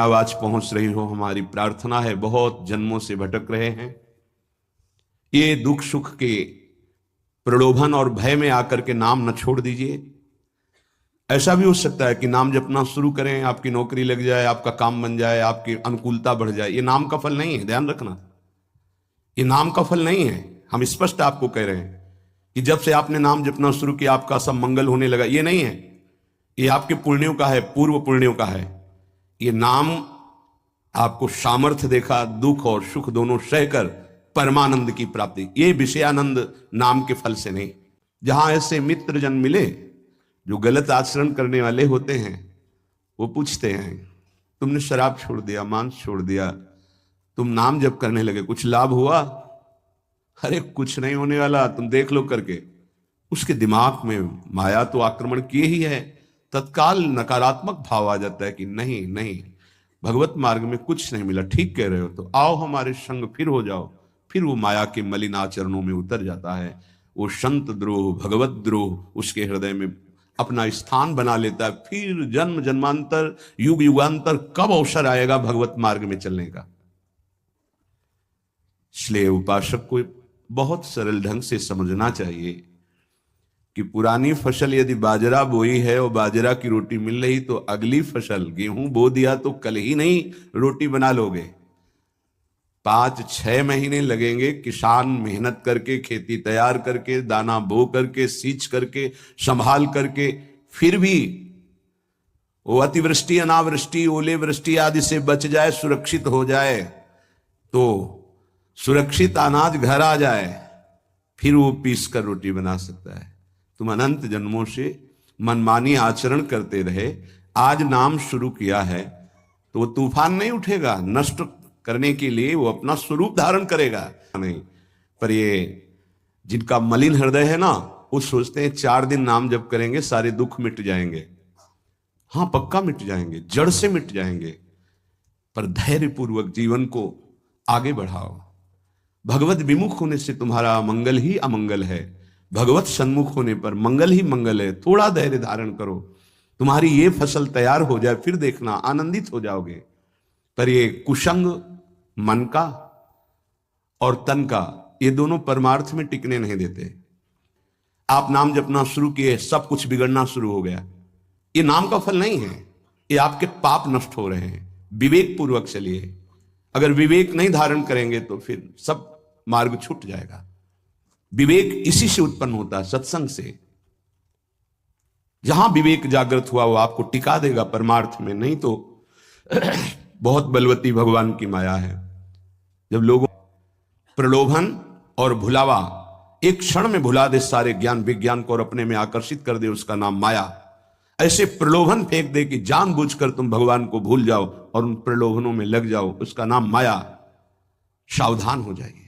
आवाज पहुंच रही हो, हमारी प्रार्थना है। बहुत जन्मों से भटक रहे हैं, ये दुख सुख के प्रलोभन और भय में आकर के नाम न छोड़ दीजिए। ऐसा भी हो सकता है कि नाम जपना शुरू करें, आपकी नौकरी लग जाए, आपका काम बन जाए, आपकी अनुकूलता बढ़ जाए। ये नाम का फल नहीं है, ध्यान रखना, ये नाम का फल नहीं है। हम स्पष्ट आपको कह रहे हैं कि जब से आपने नाम जपना शुरू किया आपका सब मंगल होने लगा, ये नहीं है। ये आपके पुण्यों का है, पूर्व पुण्यों का है। ये नाम आपको सामर्थ्य देखा, दुख और सुख दोनों सहकर परमानंद की प्राप्ति, ये विषयानंद नाम के फल से नहीं। जहां ऐसे मित्र जन मिले जो गलत आचरण करने वाले होते हैं, वो पूछते हैं तुमने शराब छोड़ दिया, मांस छोड़ दिया, तुम नाम जप करने लगे, कुछ लाभ हुआ? अरे कुछ नहीं होने वाला, तुम देख लो करके। उसके दिमाग में माया तो आक्रमण किए ही है। तत्काल नकारात्मक भाव आ जाता है कि नहीं नहीं, भगवत मार्ग में कुछ नहीं मिला, ठीक कह रहे हो, तो आओ हमारे संग फिर हो जाओ। फिर वो माया के मलिन आचरणों में उतर जाता है। वो संत द्रोह, भगवत द्रोह उसके हृदय में अपना स्थान बना लेता है। फिर जन्म जन्मांतर, युग युगांतर कब अवसर आएगा भगवत मार्ग में चलने का? इसलिए उपासक को बहुत सरल ढंग से समझना चाहिए कि पुरानी फसल यदि बाजरा बोई है और बाजरा की रोटी मिल रही, तो अगली फसल गेहूं बो दिया तो कल ही नहीं रोटी बना लोगे। 5-6 महीने लगेंगे किसान मेहनत करके, खेती तैयार करके, दाना बो करके, सींच करके, संभाल करके। फिर भी वो अतिवृष्टि, अनावृष्टि, ओले वृष्टि आदि से बच जाए, सुरक्षित हो जाए, तो सुरक्षित अनाज घर आ जाए, फिर वो पीस कर रोटी बना सकता है। तुम अनंत जन्मों से मनमानी आचरण करते रहे, आज नाम शुरू किया है तो वो तूफान नहीं उठेगा, नष्ट करने के लिए वो अपना स्वरूप धारण करेगा नहीं। पर ये जिनका मलिन हृदय है ना, वो सोचते हैं 4 दिन नाम जप करेंगे सारे दुख मिट जाएंगे। हाँ, पक्का मिट जाएंगे, जड़ से मिट जाएंगे। पर धैर्य पूर्वक जीवन को आगे बढ़ाओ। भगवत विमुख होने से तुम्हारा मंगल ही अमंगल है, भगवत सन्मुख होने पर मंगल ही मंगल है। थोड़ा धैर्य धारण करो, तुम्हारी ये फसल तैयार हो जाए, फिर देखना आनंदित हो जाओगे। पर ये कुसंग मन का और तन का, ये दोनों परमार्थ में टिकने नहीं देते। आप नाम जपना शुरू किए, सब कुछ बिगड़ना शुरू हो गया, ये नाम का फल नहीं है, ये आपके पाप नष्ट हो रहे हैं। विवेक पूर्वक चलिए। अगर विवेक नहीं धारण करेंगे तो फिर सब मार्ग छूट जाएगा। विवेक इसी से उत्पन्न होता है, सत्संग से। जहां विवेक जागृत हुआ वो आपको टिका देगा परमार्थ में, नहीं तो बहुत बलवती भगवान की माया है। जब लोगों प्रलोभन और भुलावा एक क्षण में भुला दे सारे ज्ञान विज्ञान को और अपने में आकर्षित कर दे, उसका नाम माया। ऐसे प्रलोभन फेंक दे कि जानबूझकर तुम भगवान को भूल जाओ और उन प्रलोभनों में लग जाओ, उसका नाम माया। सावधान हो जाइए।